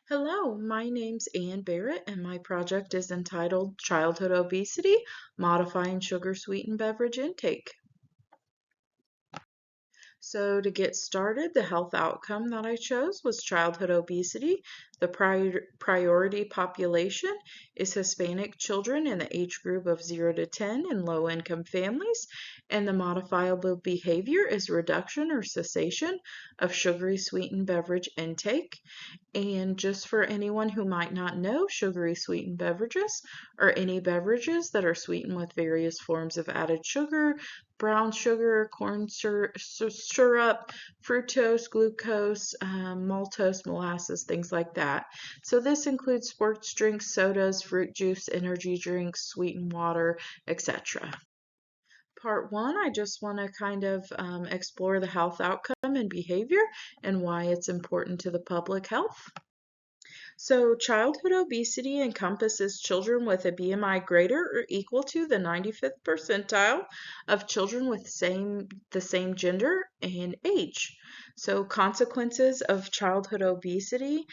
Hello, my name's Ann Barrett, and my project is entitled Childhood Obesity, Modifying Sugar-Sweetened Beverage Intake. So to get started, the health outcome that I chose was childhood obesity. The priority population is Hispanic children in the age group of 0 to 10 in low-income families, and the modifiable behavior is reduction or cessation of sugary sweetened beverage intake. And just for anyone who might not know, sugary sweetened beverages are any beverages that are sweetened with various forms of added sugar, brown sugar, corn syrup, fructose, glucose, maltose, molasses, things like that. So this includes sports drinks, sodas, fruit juice, energy drinks, sweetened water, etc. Part one, I just want to kind of explore the health outcome and behavior and why it's important to the public health. So, childhood obesity encompasses children with a BMI greater or equal to the 95th percentile of children with the same gender and age. So, consequences of childhood obesity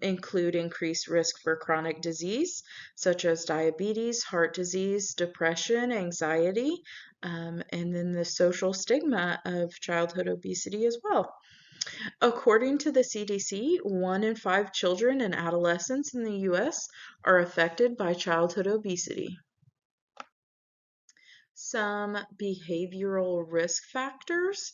include increased risk for chronic disease, such as diabetes, heart disease, depression, anxiety, and then the social stigma of childhood obesity as well. According to the CDC, 1 in 5 children and adolescents in the U.S. are affected by childhood obesity. Some behavioral risk factors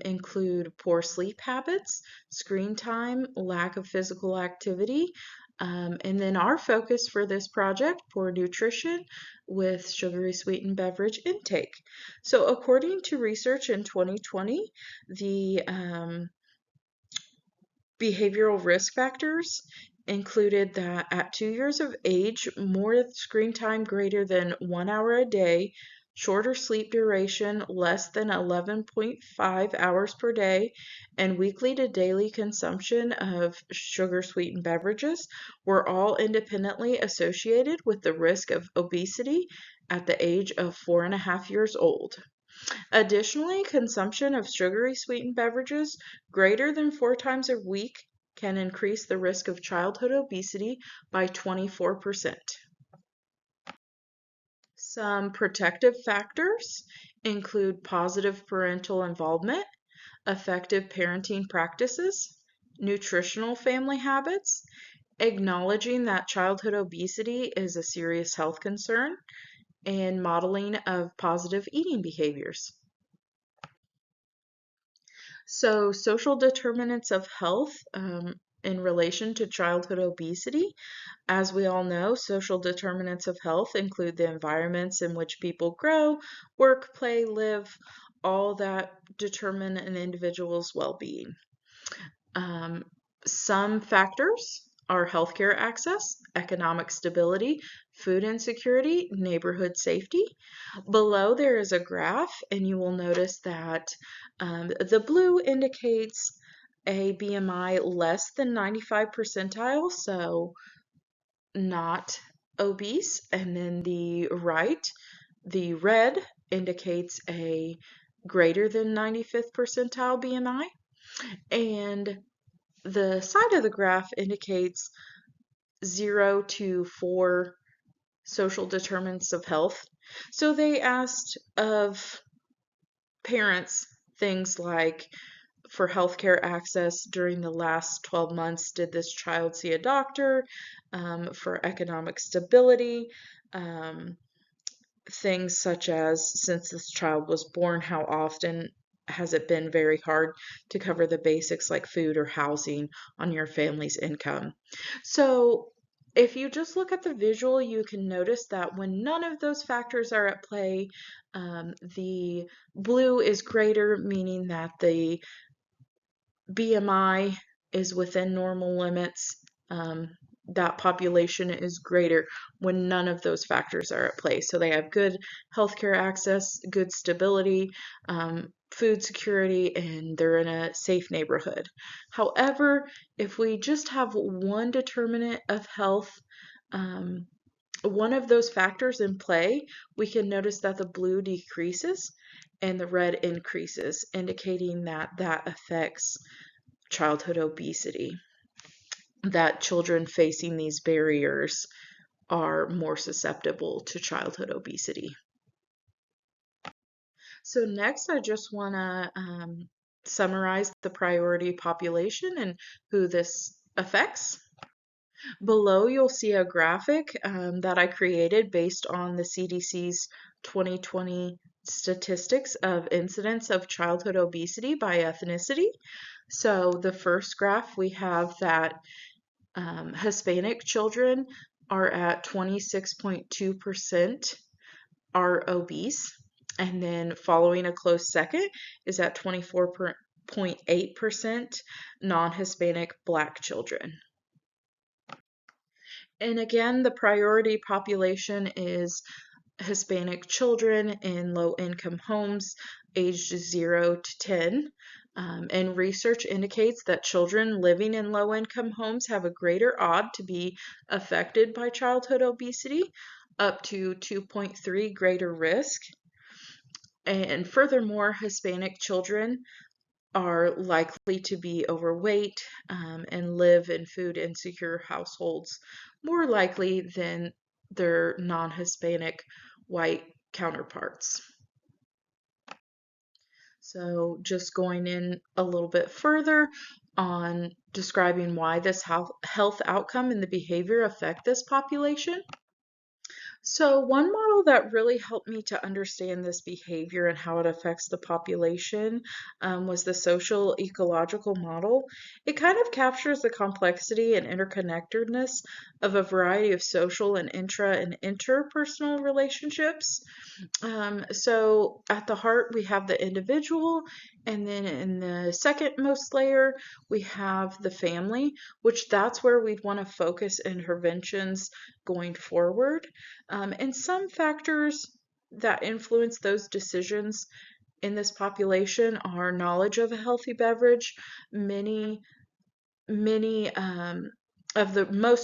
include poor sleep habits, screen time, lack of physical activity, and then our focus for this project, poor nutrition with sugary sweetened beverage intake. So according to research in 2020, the behavioral risk factors included that at 2 years of age, more screen time greater than 1 hour a day, shorter sleep duration less than 11.5 hours per day, and weekly to daily consumption of sugar sweetened beverages were all independently associated with the risk of obesity at the age of 4.5 years old. Additionally, consumption of sugary sweetened beverages greater than 4 times a week can increase the risk of childhood obesity by 24%. Some protective factors include positive parental involvement, effective parenting practices, nutritional family habits, acknowledging that childhood obesity is a serious health concern, and modeling of positive eating behaviors. So, social determinants of health in relation to childhood obesity. As we all know, social determinants of health include the environments in which people grow, work, play, live, all that determine an individual's well being. Um, some factors are healthcare access, economic stability, food insecurity, neighborhood safety. Below there is a graph, and you will notice that the blue indicates a BMI less than 95 percentile, so not obese. And then the right, the red indicates a greater than 95th percentile BMI. And the side of the graph indicates 0 to 4 social determinants of health. So they asked of parents things like, for healthcare access during the last 12 months, did this child see a doctor? For economic stability, things such as, since this child was born, how often has it been very hard to cover the basics like food or housing on your family's income? So if you just look at the visual, you can notice that when none of those factors are at play, the blue is greater, meaning that the BMI is within normal limits. That population is greater when none of those factors are at play. So they have good healthcare access, good stability, food security, and they're in a safe neighborhood. However, if we just have one determinant of health, one of those factors in play, we can notice that the blue decreases and the red increases, indicating that that affects childhood obesity. that children facing these barriers are more susceptible to childhood obesity. So next, I just want to summarize the priority population and who this affects. Below, you'll see a graphic that I created based on the CDC's 2020 statistics of incidence of childhood obesity by ethnicity. So the first graph, we have that Hispanic children are at 26.2% are obese. And then following a close second is at 24.8% non-Hispanic Black children. And again, the priority population is Hispanic children in low-income homes aged 0 to 10. And research indicates that children living in low-income homes have a greater odd to be affected by childhood obesity, up to 2.3 greater risk. And furthermore, Hispanic children are likely to be overweight and live in food insecure households more likely than their non-Hispanic white counterparts. So just going in a little bit further on describing why this health outcome and the behavior affect this population. So one model that really helped me to understand this behavior and how it affects the population was the social ecological model. It kind of captures the complexity and interconnectedness of a variety of social and intra and interpersonal relationships. So at the heart, we have the individual, and then in the second most layer, we have the family, which that's where we'd want to focus interventions going forward. And some factors that influence those decisions in this population are knowledge of a healthy beverage. Many most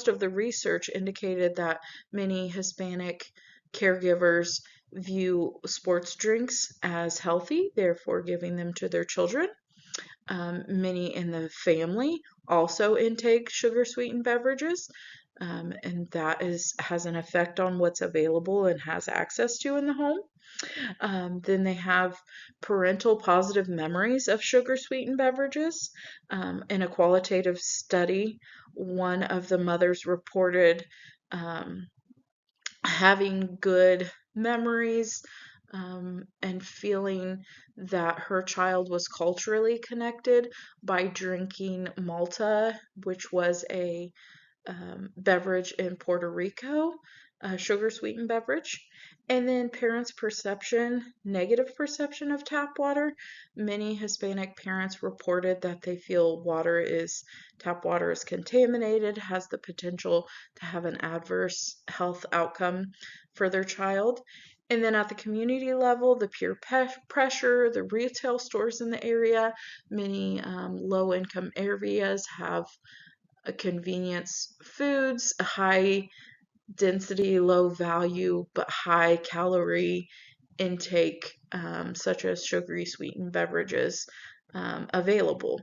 of the research indicated that many Hispanic caregivers view sports drinks as healthy, therefore giving them to their children. Many in the family also intake sugar sweetened beverages, and that has an effect on what's available and has access to in the home. Then they have parental positive memories of sugar sweetened beverages. In a qualitative study, one of the mothers reported having good memories and feeling that her child was culturally connected by drinking Malta, which was a beverage in Puerto Rico, a sugar sweetened beverage. And then parents' perception, negative perception of tap water. Many Hispanic parents reported that they feel tap water is contaminated, has the potential to have an adverse health outcome for their child. And then at the community level, the peer pressure, the retail stores in the area, many low-income areas have convenience foods, a high density, low value, but high calorie intake, such as sugary sweetened beverages available.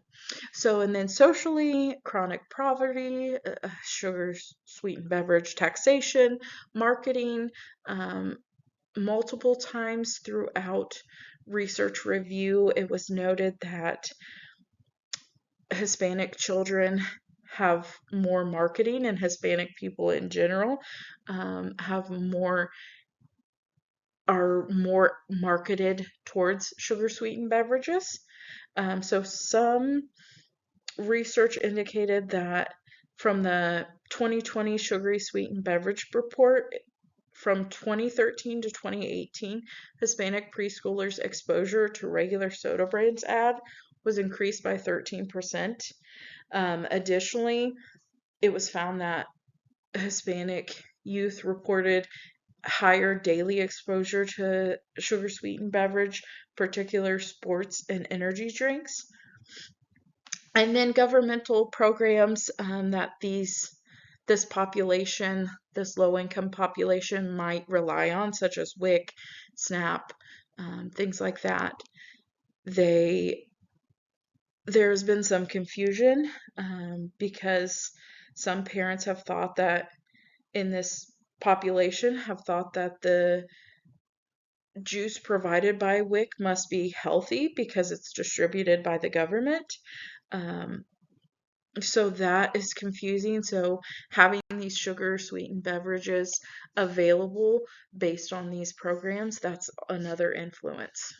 So, and then socially, chronic poverty, sugar sweetened beverage taxation, marketing, multiple times throughout research review, it was noted that Hispanic children have more marketing, and Hispanic people in general are more marketed towards sugar sweetened beverages. So some research indicated that from the 2020 sugary sweetened beverage report, from 2013 to 2018, Hispanic preschoolers' exposure to regular soda brands ad was increased by 13%. Additionally, it was found that Hispanic youth reported higher daily exposure to sugar sweetened beverage, particular sports and energy drinks. And then governmental programs that this population, this low income population might rely on, such as WIC, SNAP, things like that. There's been some confusion because Some parents have thought that in this population have thought that the juice provided by WIC must be healthy because it's distributed by the government. Um, so that is confusing. So having these sugar sweetened beverages available based on these programs, that's another influence.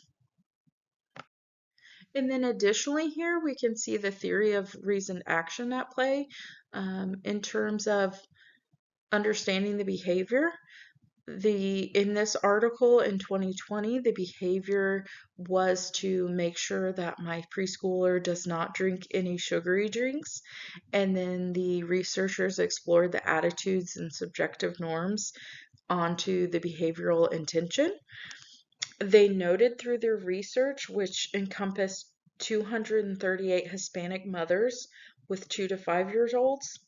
And then additionally here, we can see the theory of reasoned action at play in terms of understanding the behavior. In this article in 2020, the behavior was to make sure that my preschooler does not drink any sugary drinks. And then the researchers explored the attitudes and subjective norms onto the behavioral intention. They noted through their research, which encompassed 238 Hispanic mothers with 2 to 5 years olds,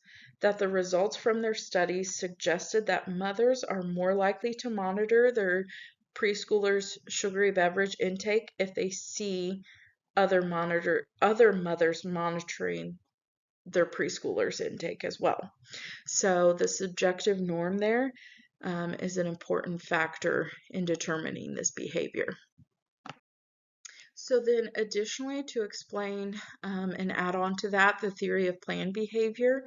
that the results from their studies suggested that mothers are more likely to monitor their preschoolers' sugary beverage intake if they see other mothers monitoring their preschoolers' intake as well. So the subjective norm there is an important factor in determining this behavior. So then additionally, to explain and add on to that, the theory of planned behavior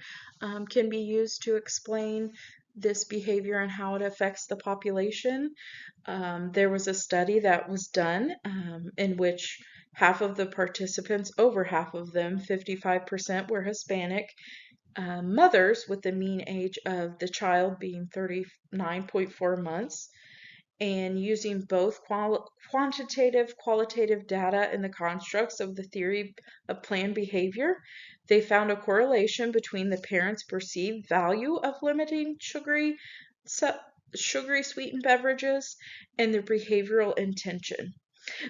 can be used to explain this behavior and how it affects the population. There was a study that was done in which half of the participants, over half of them, 55%, were Hispanic mothers, with the mean age of the child being 39.4 months. And using both qualitative data in the constructs of the theory of planned behavior, they found a correlation between the parents' perceived value of limiting sugary sweetened beverages and their behavioral intention.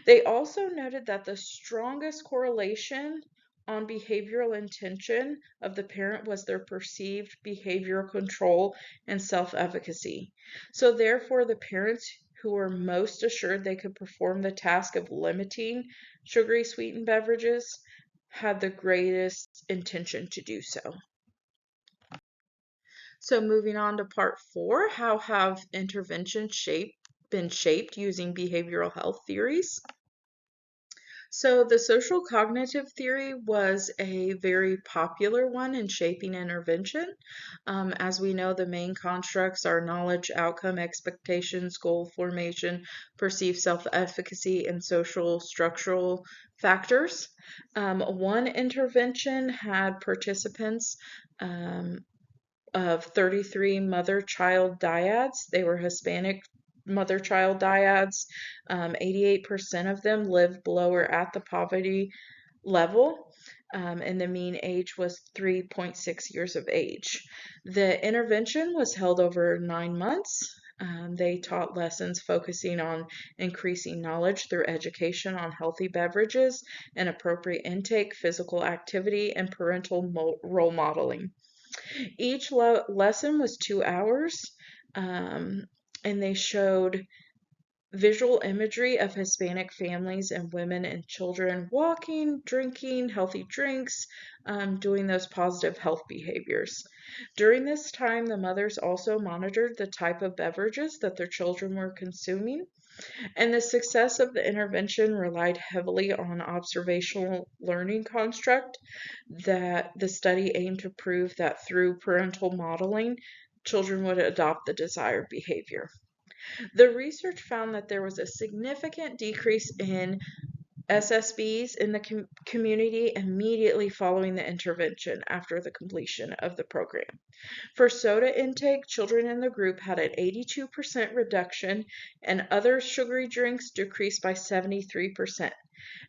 They also noted that the strongest correlation on behavioral intention of the parent was their perceived behavioral control and self-efficacy. So therefore, the parents who were most assured they could perform the task of limiting sugary sweetened beverages had the greatest intention to do so. So moving on to part 4, how have interventions been shaped using behavioral health theories? So the social cognitive theory was a very popular one in shaping intervention. As we know, the main constructs are knowledge, outcome, expectations, goal formation, perceived self-efficacy, and social structural factors. One intervention had participants of 33 mother-child dyads. They were Hispanic mother-child dyads. 88% of them lived below or at the poverty level, and the mean age was 3.6 years of age. The intervention was held over 9 months. They taught lessons focusing on increasing knowledge through education on healthy beverages and appropriate intake, physical activity, and parental role modeling. Each lesson was 2 hours, and they showed visual imagery of Hispanic families and women and children walking, drinking healthy drinks, doing those positive health behaviors. During this time, the mothers also monitored the type of beverages that their children were consuming. And the success of the intervention relied heavily on observational learning construct that the study aimed to prove that through parental modeling, children would adopt the desired behavior. The research found that there was a significant decrease in SSBs in the community immediately following the intervention after the completion of the program. For soda intake, children in the group had an 82% reduction, and other sugary drinks decreased by 73%.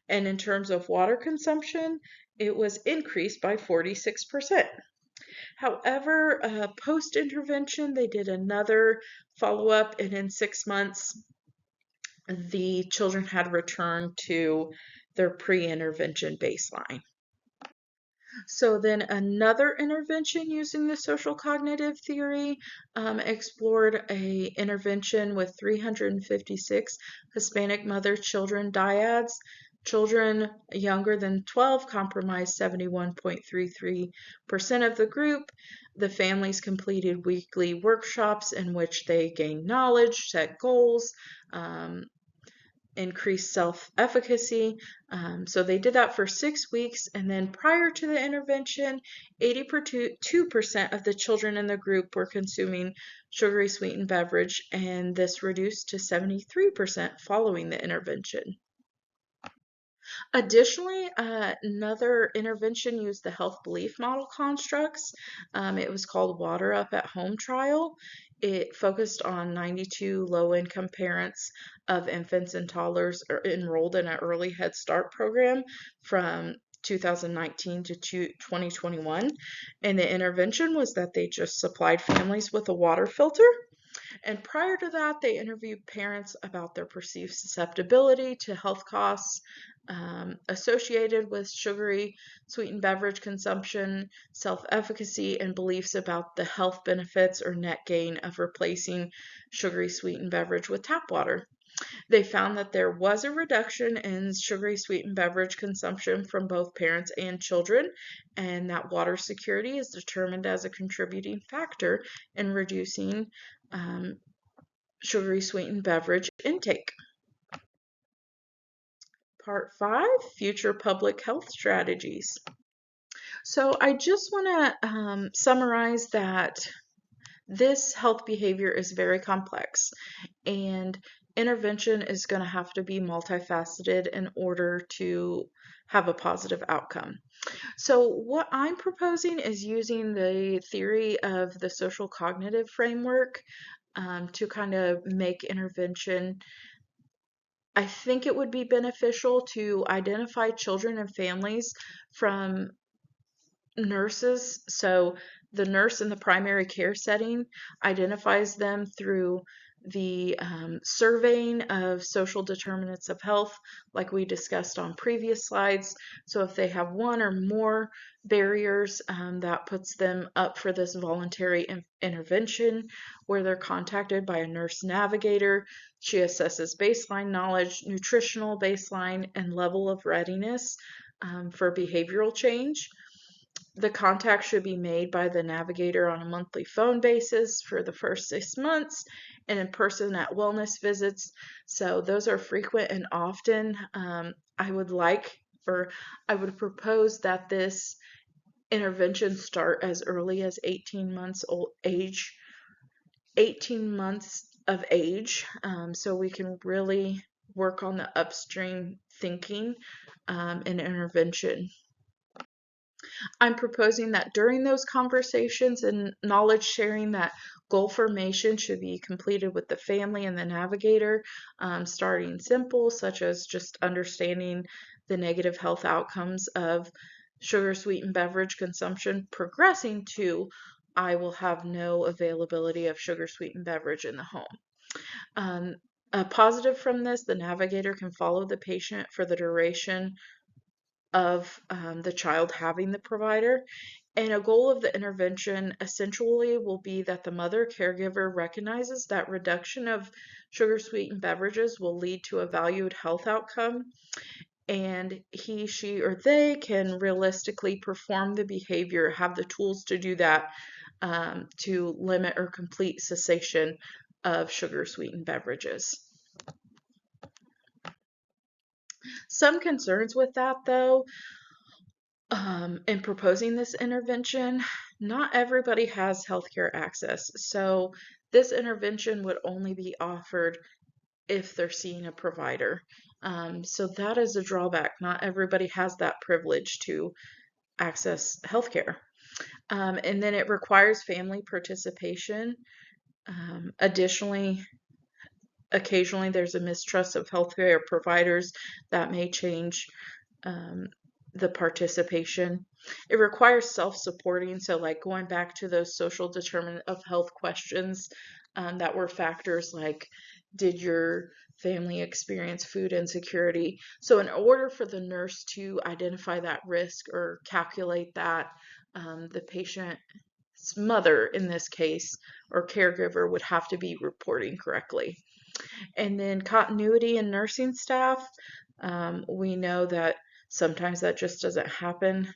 And in terms of water consumption, it was increased by 46%. However, post-intervention, they did another follow-up, and in 6 months, the children had returned to their pre-intervention baseline. So then another intervention using the social cognitive theory explored a intervention with 356 Hispanic mother children dyads. Children younger than 12 comprised 71.33% of the group. The families completed weekly workshops in which they gained knowledge, set goals, increased self-efficacy. So they did that for 6 weeks, and then prior to the intervention, 82% of the children in the group were consuming sugary sweetened beverage, and this reduced to 73% following the intervention. Additionally, another intervention used the health belief model constructs. It was called Water Up at Home Trial. It focused on 92 low-income parents of infants and toddlers enrolled in an early Head Start program from 2019 to 2021. And the intervention was that they just supplied families with a water filter. And prior to that, they interviewed parents about their perceived susceptibility to health costs associated with sugary sweetened beverage consumption, self-efficacy, and beliefs about the health benefits or net gain of replacing sugary sweetened beverage with tap water. They found that there was a reduction in sugary sweetened beverage consumption from both parents and children, and that water security is determined as a contributing factor in reducing sugary sweetened beverage intake. Part 5, Future Public Health Strategies. So I just want to summarize that this health behavior is very complex, and intervention is going to have to be multifaceted in order to have a positive outcome. So what I'm proposing is using the theory of the social cognitive framework to kind of make intervention. I think it would be beneficial to identify children and families from nurses. So the nurse in the primary care setting identifies them through the surveying of social determinants of health, like we discussed on previous slides. So if they have one or more barriers, that puts them up for this voluntary intervention where they're contacted by a nurse navigator. She assesses baseline knowledge, nutritional baseline, and level of readiness for behavioral change. The contact should be made by the navigator on a monthly phone basis for the first 6 months and in person at wellness visits. So those are frequent and often. I would propose that this intervention start as early as 18 months of age, so we can really work on the upstream thinking and intervention. I'm proposing that during those conversations and knowledge sharing, that goal formation should be completed with the family and the navigator, starting simple, such as just understanding the negative health outcomes of sugar sweetened beverage consumption, progressing to I will have no availability of sugar sweetened beverage in the home. A positive from this, the navigator can follow the patient for the duration of the child having the provider. And a goal of the intervention essentially will be that the mother caregiver recognizes that reduction of sugar sweetened beverages will lead to a valued health outcome, and he, she, or they can realistically perform the behavior, have the tools to do that, to limit or complete cessation of sugar sweetened beverages. Some concerns with that, though, in proposing this intervention, not everybody has healthcare access. So this intervention would only be offered if they're seeing a provider. So that is a drawback. Not everybody has that privilege to access healthcare. And then it requires family participation. Additionally, occasionally there's a mistrust of healthcare providers that may change the participation. It requires self-supporting, so like going back to those social determinant of health questions that were factors like, did your family experience food insecurity? So in order for the nurse to identify that risk or calculate that, the patient's mother in this case or caregiver would have to be reporting correctly. And then continuity in nursing staff. We know that sometimes that just doesn't happen.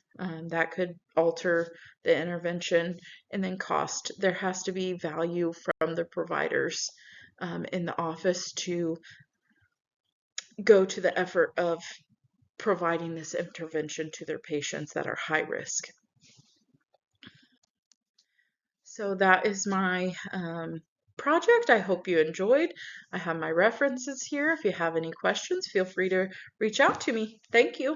That could alter the intervention. And then cost. There has to be value from the providers in the office to go to the effort of providing this intervention to their patients that are high risk. So that is my project. I hope you enjoyed. I have my references here. If you have any questions, feel free to reach out to me. Thank you.